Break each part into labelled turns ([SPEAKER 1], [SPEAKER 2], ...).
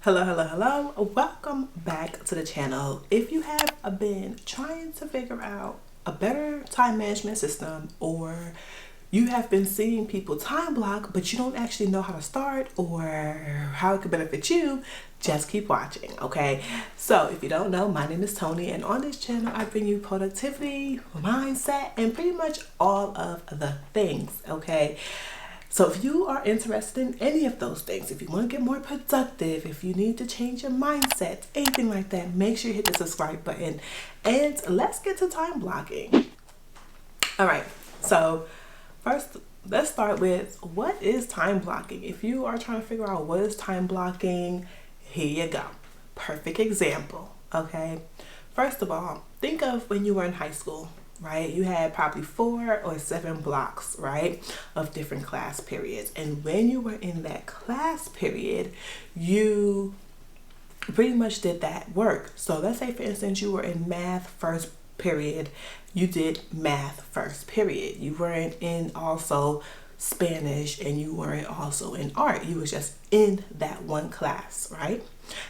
[SPEAKER 1] Hello. Welcome back to the channel. If you have been trying to figure out a better time management system, or you have been seeing people time block, but you don't actually know how to start or how it could benefit you, just keep watching, okay? So if you don't know, my name is Tony, and on this channel, I bring you productivity, mindset, and pretty much all of the things, okay? So if you are interested in any of those things, if you want to get more productive, if you need to change your mindset, anything like that, make sure you hit the subscribe button. And let's get to time blocking. All right, so first, let's start with what is time blocking. If you are trying to figure out what is time blocking, here you go. Perfect example, okay? First of all, think of when you were in high school. Right? You had probably 4 or 7 blocks, right, of different class periods. And when you were in that class period, you pretty much did that work. So let's say, for instance, you were in math first period, you did math first period. You weren't in also Spanish, and you weren't also in art. You was just in that one class, right?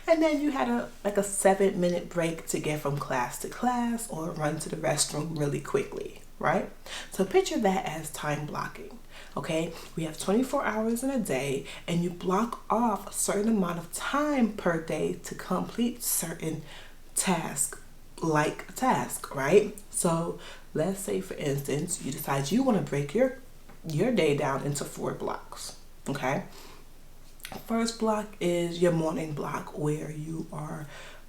[SPEAKER 1] And then you had a 7-minute break to get from class to class or run to the restroom really quickly, right? So picture that as time blocking. Okay, we have 24 hours in a day, and you block off a certain amount of time per day to complete certain task, right? So let's say, for instance, you decide you want to break your day down into 4 blocks. Okay, first block is your morning block, where you are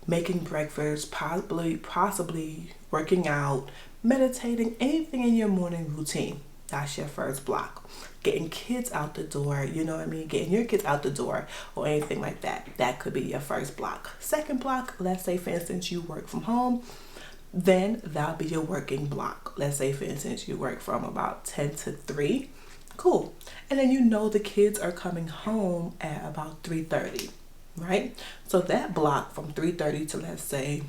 [SPEAKER 1] making breakfast, possibly working out, meditating, anything in your morning routine. That's your first block. Getting kids out the door, you know what I mean? Getting your kids out the door or anything like that. That could be your first block. Second block, let's say, for instance, you work from home, then that'll be your working block. Let's say, for instance, you work from about 10 to 3. Cool. And then you know the kids are coming home at about 3:30, right? So that block from 3:30 to, let's say,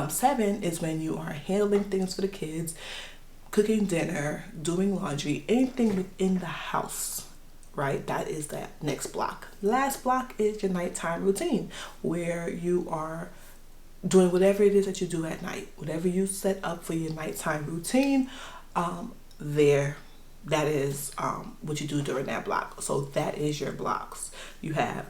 [SPEAKER 1] 7 is when you are handling things for the kids, cooking dinner, doing laundry, anything within the house, right? That is that next block. Last block is your nighttime routine, where you are doing whatever it is that you do at night. Whatever you set up for your nighttime routine, that is what you do during that block. So that is your blocks. You have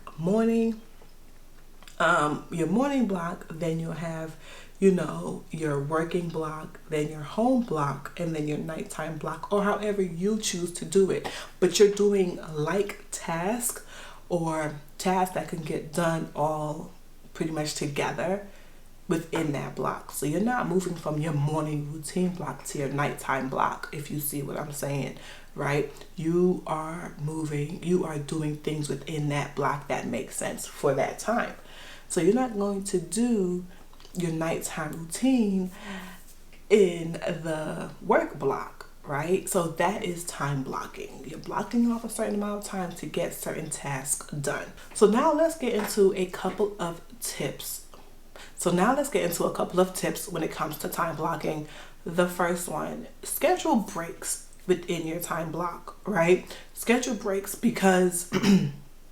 [SPEAKER 1] your morning block, then you'll have, your working block, then your home block, and then your nighttime block, or however you choose to do it. But you're doing like tasks, or tasks that can get done all pretty much together within that block. So you're not moving from your morning routine block to your nighttime block, if you see what I'm saying, right? You are doing things within that block that makes sense for that time. So you're not going to do your nighttime routine in the work block, right? So that is time blocking. You're blocking off a certain amount of time to get certain tasks done. So now let's get into a couple of tips when it comes to time blocking. The first one, schedule breaks within your time block, right? Schedule breaks because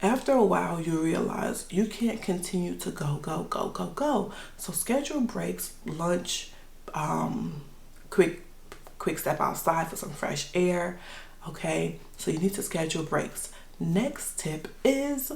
[SPEAKER 1] after a while you realize you can't continue to go. So schedule breaks, lunch, quick step outside for some fresh air, okay? So you need to schedule breaks. Next tip is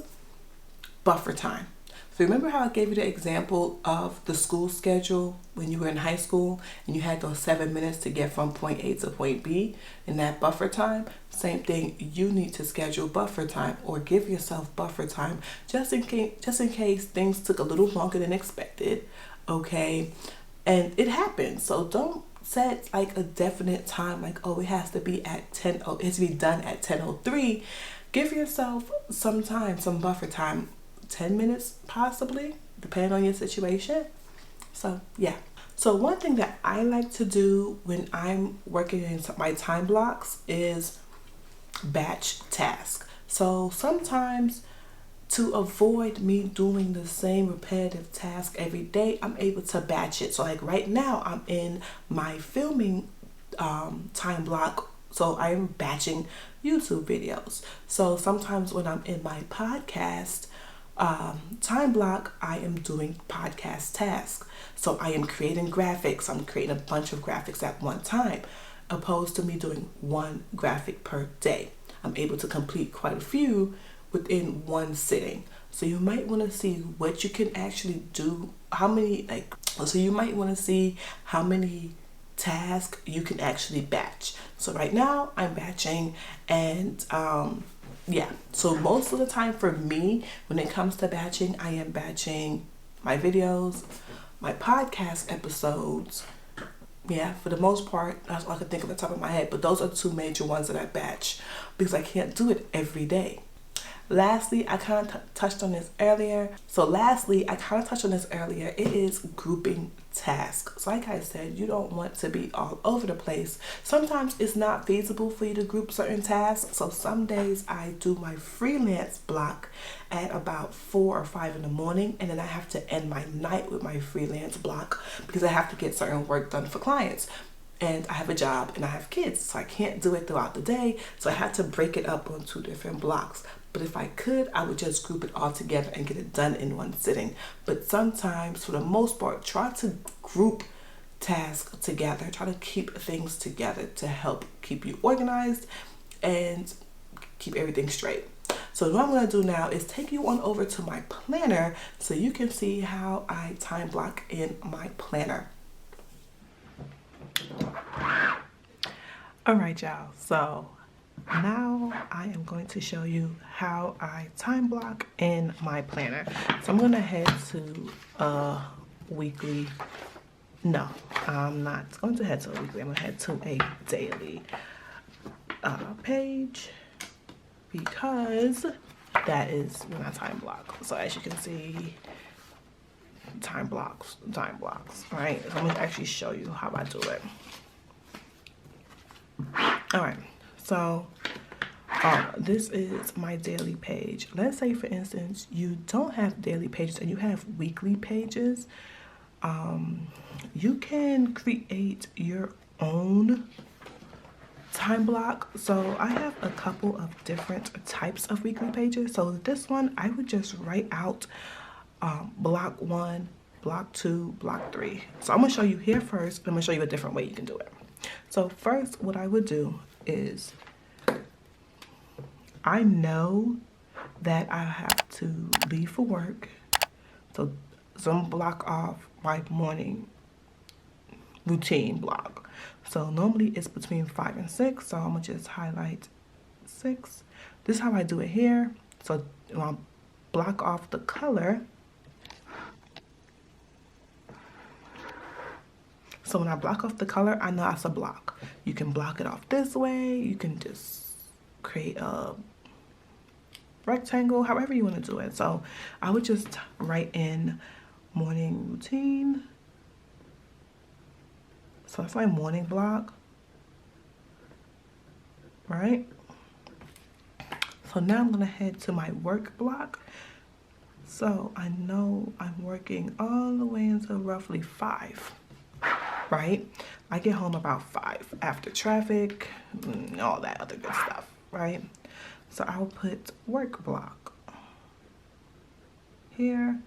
[SPEAKER 1] buffer time. So remember how I gave you the example of the school schedule when you were in high school and you had those 7 minutes to get from point A to point B in that buffer time? Same thing, you need to schedule buffer time, or give yourself buffer time just in case things took a little longer than expected, okay? And it happens. So don't set like a definite time, like, oh, it has to be at 10, oh, it has to be done at 10:03. Give yourself some time, some buffer time. 10 minutes possibly, depending on your situation. So yeah. So one thing that I like to do when I'm working in my time blocks is batch task. So sometimes, to avoid me doing the same repetitive task every day, I'm able to batch it. So like right now I'm in my filming time block, so I'm batching YouTube videos. So sometimes when I'm in my podcast time block, I am doing podcast tasks. So I am creating graphics. I'm creating a bunch of graphics at one time, opposed to me doing one graphic per day. I'm able to complete quite a few within one sitting. So you might want to see what you can actually do, how many, so you might want to see how many tasks you can actually batch. So right now I'm batching, and yeah, so most of the time for me, when it comes to batching, I am batching my videos, my podcast episodes. Yeah, for the most part, that's all I can think of at the top of my head. But those are the two major ones that I batch because I can't do it every day. Lastly, I kind of touched on this earlier. It is grouping tasks. So like I said, you don't want to be all over the place. Sometimes it's not feasible for you to group certain tasks. So some days I do my freelance block at about 4 or 5 in the morning, and then I have to end my night with my freelance block because I have to get certain work done for clients. And I have a job and I have kids, so I can't do it throughout the day. So I had to break it up on 2 different blocks. But if I could, I would just group it all together and get it done in one sitting. But sometimes, for the most part, try to group tasks together. Try to keep things together to help keep you organized and keep everything straight. So what I'm going to do now is take you on over to my planner so you can see how I time block in my planner. All right, y'all. So now I am going to show you how I time block in my planner. So I'm going to head to a weekly. No, I'm not going to head to a weekly. I'm going to head to a daily page because that is when I time block. So as you can see, time blocks, right? So I'm going to actually show you how I do it. All right, so this is my daily page. Let's say, for instance, you don't have daily pages and you have weekly pages. You can create your own time block. So I have a couple of different types of weekly pages. So this one, I would just write out block 1, block 2, block 3. So I'm gonna show you here first. I'm gonna show you a different way you can do it. So first, what I would do is, I know that I have to leave for work. So I'm block off my morning routine block. So normally it's between 5 and 6. So I'm gonna just highlight 6. This is how I do it here. So I'll block off the color. So when I block off the color, I know that's a block. You can block it off this way. You can just create a rectangle, however you want to do it. So I would just write in morning routine. So that's my morning block, right? So now I'm gonna head to my work block. So I know I'm working all the way until roughly 5. Right? I get home about 5 after traffic and all that other good stuff, right? So I'll put work block here.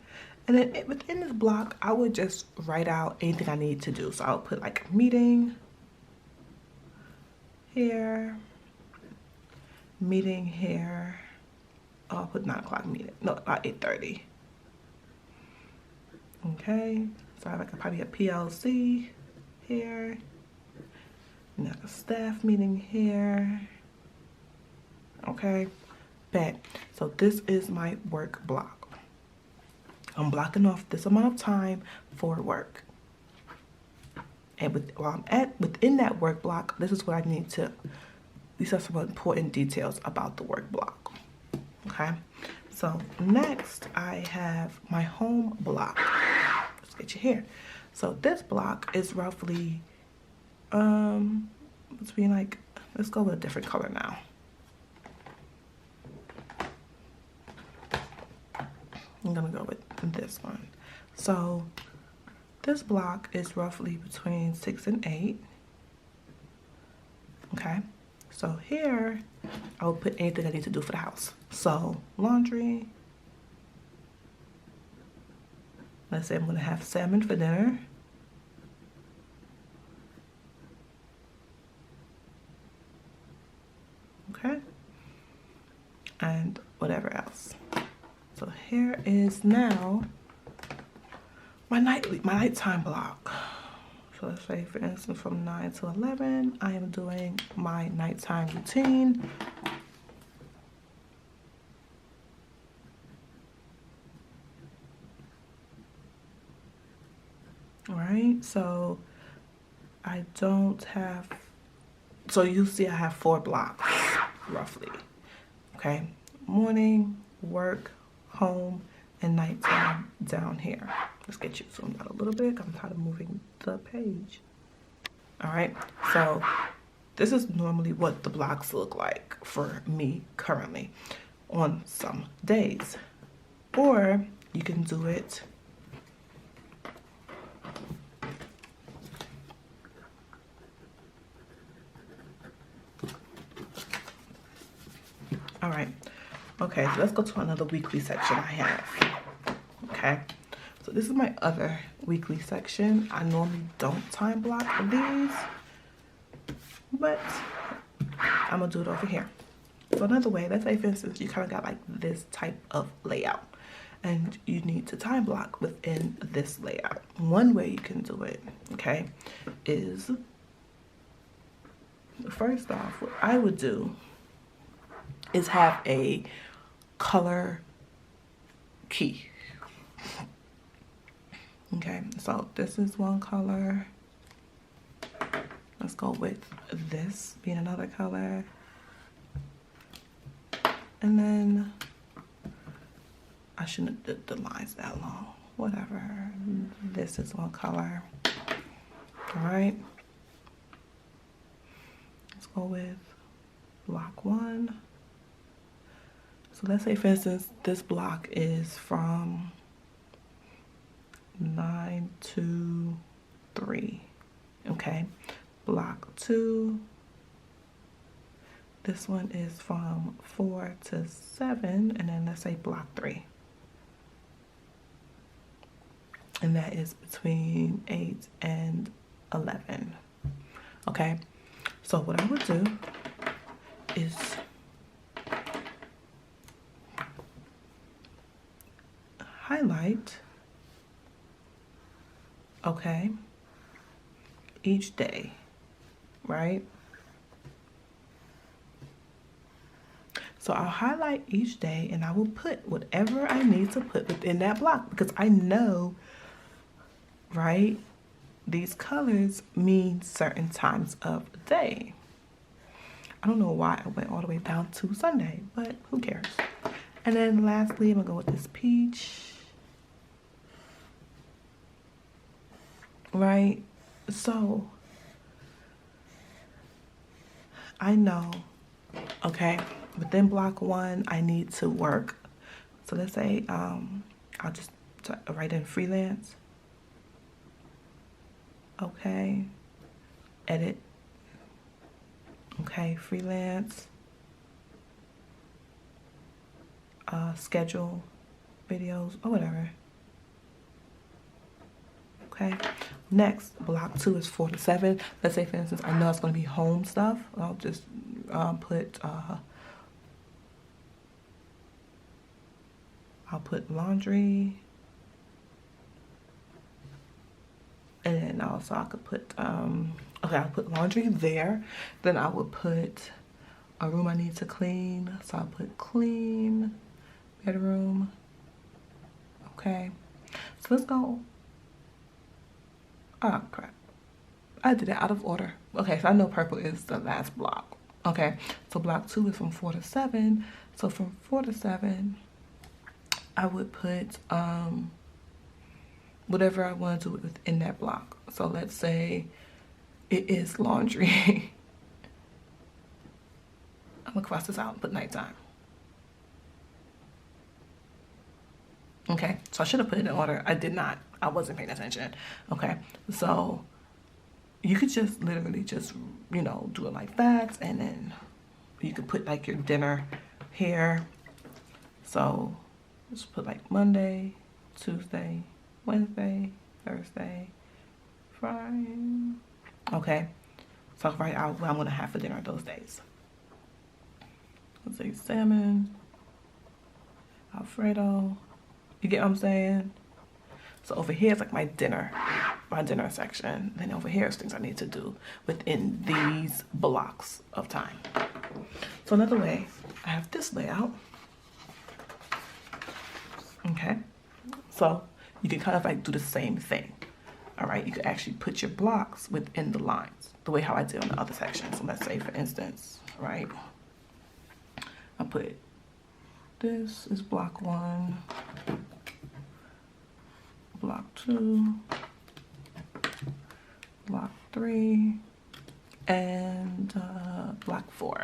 [SPEAKER 1] And then within this block, I would just write out anything I need to do. So I'll put like a meeting here, meeting here. Oh, I'll put 9 o'clock meeting. No, about 8:30. Okay, so I have like probably a PLC here, now a staff meeting here. Okay, bet. So this is my work block. I'm blocking off this amount of time for work. And while I'm within that work block, this is what I need to, these are some important details about the work block. Okay, so next I have my home block. Let's get you here. So this block is roughly between like, let's go with a different color now. I'm gonna go with this one. So this block is roughly between 6 and 8. Okay, so here I'll put anything I need to do for the house. So laundry, Let's say I'm gonna have salmon for dinner. Okay. And whatever else. So here is now my nighttime block. So let's say, for instance, from 9 to 11, I am doing my nighttime routine. All right, so I don't have, so you see I have 4 blocks, roughly. Okay, morning, work, home, and nighttime down here. Let's get you zoomed out a little bit. I'm tired of moving the page. All right, so this is normally what the blocks look like for me currently on some days. Or you can do it all right. Okay, so let's go to another weekly section I have. Okay, so this is my other weekly section. I normally don't time block these, but I'm gonna do it over here. So another way, let's say for instance, you kind of got like this type of layout and you need to time block within this layout. One way you can do it, okay, is first off, what I would do is have a color key. Okay, so this is one color. Let's go with this being another color. And then I shouldn't have the lines that long. Whatever. This is one color. All right. Let's go with block 1. So let's say, for instance, this block is from 9 to 3. Okay. Block 2. This one is from 4 to 7. And then let's say block 3. And that is between 8 and 11. Okay. So what I would do is highlight, okay, each day, right? So I'll highlight each day and I will put whatever I need to put within that block because I know, right, these colors mean certain times of the day. I don't know why I went all the way down to Sunday, but who cares? And then lastly, I'm gonna go with this peach. Right? So I know, okay, within block 1, I need to work. So let's say I'll just write in freelance. Okay. Edit. Okay, freelance. Schedule videos or whatever. Okay. Next, block 2 is 4 to 7. Let's say, for instance, I know it's going to be home stuff. I'll just put laundry, and then also I could put okay, I'll put laundry there. Then I would put a room I need to clean, so I'll put clean, bedroom. Okay, so let's go. Oh crap, I did it out of order. Okay, so I know purple is the last block. Okay, so block 2 is from 4 to 7. So from 4 to 7, I would put whatever I want to do within that block. So let's say it is laundry. I'm gonna cross this out and put nighttime. Okay, so I should have put it in order. I did not. I wasn't paying attention. Okay, so you could just literally just, you know, do it like that, and then you could put like your dinner here. So just put like Monday, Tuesday, Wednesday, Thursday, Friday. Okay, so I'll write out what I'm gonna have for dinner those days. Let's say salmon, Alfredo. You get what I'm saying? So over here is like my dinner section. Then over here is things I need to do within these blocks of time. So another way, I have this layout. Okay, so you can kind of like do the same thing. All right, you can actually put your blocks within the lines, the way how I did on the other section. So let's say, for instance, right, I put this is block 1, block 2, block 3, and block 4.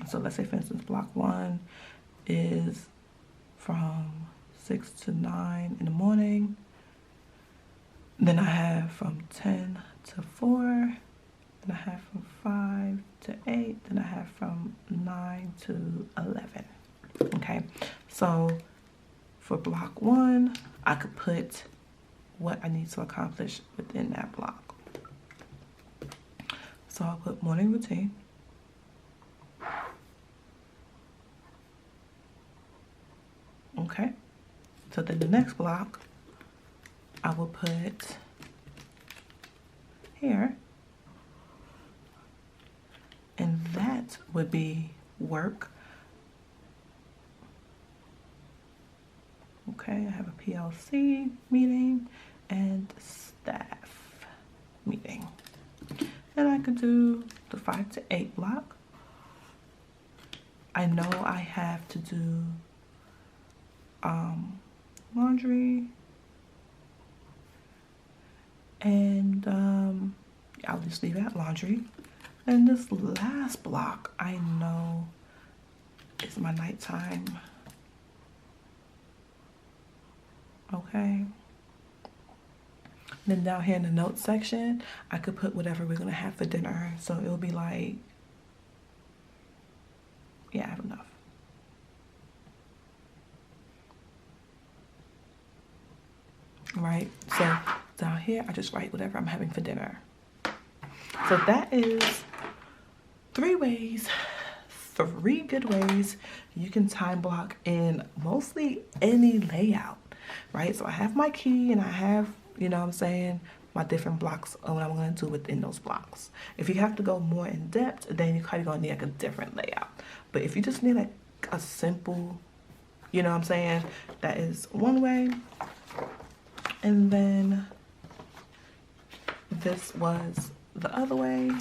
[SPEAKER 1] So let's say, for instance, block 1 is from 6 to 9 in the morning. Then I have from 10 to 4. Then I have from 5 to 8. Then I have from 9 to 11. Okay, so for block 1, I could put what I need to accomplish within that block. So I'll put morning routine. Okay, so then the next block I will put here, and that would be work. Okay, I have a PLC meeting and staff meeting. And I could do the 5 to 8 block. I know I have to do laundry, and I'll just leave it at laundry. And this last block I know is my nighttime. Okay, then down here in the notes section I could put whatever we're gonna have for dinner, so it'll be like, yeah, I have enough. Right, so down here I just write whatever I'm having for dinner. So that is 3 good ways you can time block in mostly any layout, right? So I have my key and I have, you know what I'm saying, my different blocks of what I'm going to do within those blocks. If you have to go more in depth, then you're probably going to need like a different layout. But if you just need like a simple, you know what I'm saying, that is one way. And then this was the other way.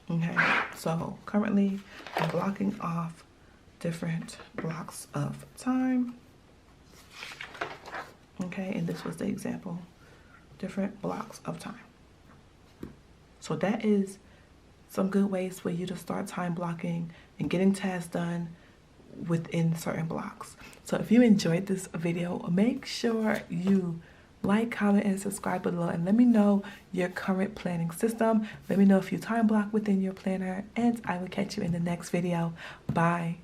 [SPEAKER 1] Okay, so currently I'm blocking off different blocks of time. Okay, and this was the example, different blocks of time. So that is some good ways for you to start time blocking and getting tasks done within certain blocks. So if you enjoyed this video, make sure you like, comment, and subscribe below, and let me know your current planning system. Let me know if you time block within your planner, and I will catch you in the next video. Bye.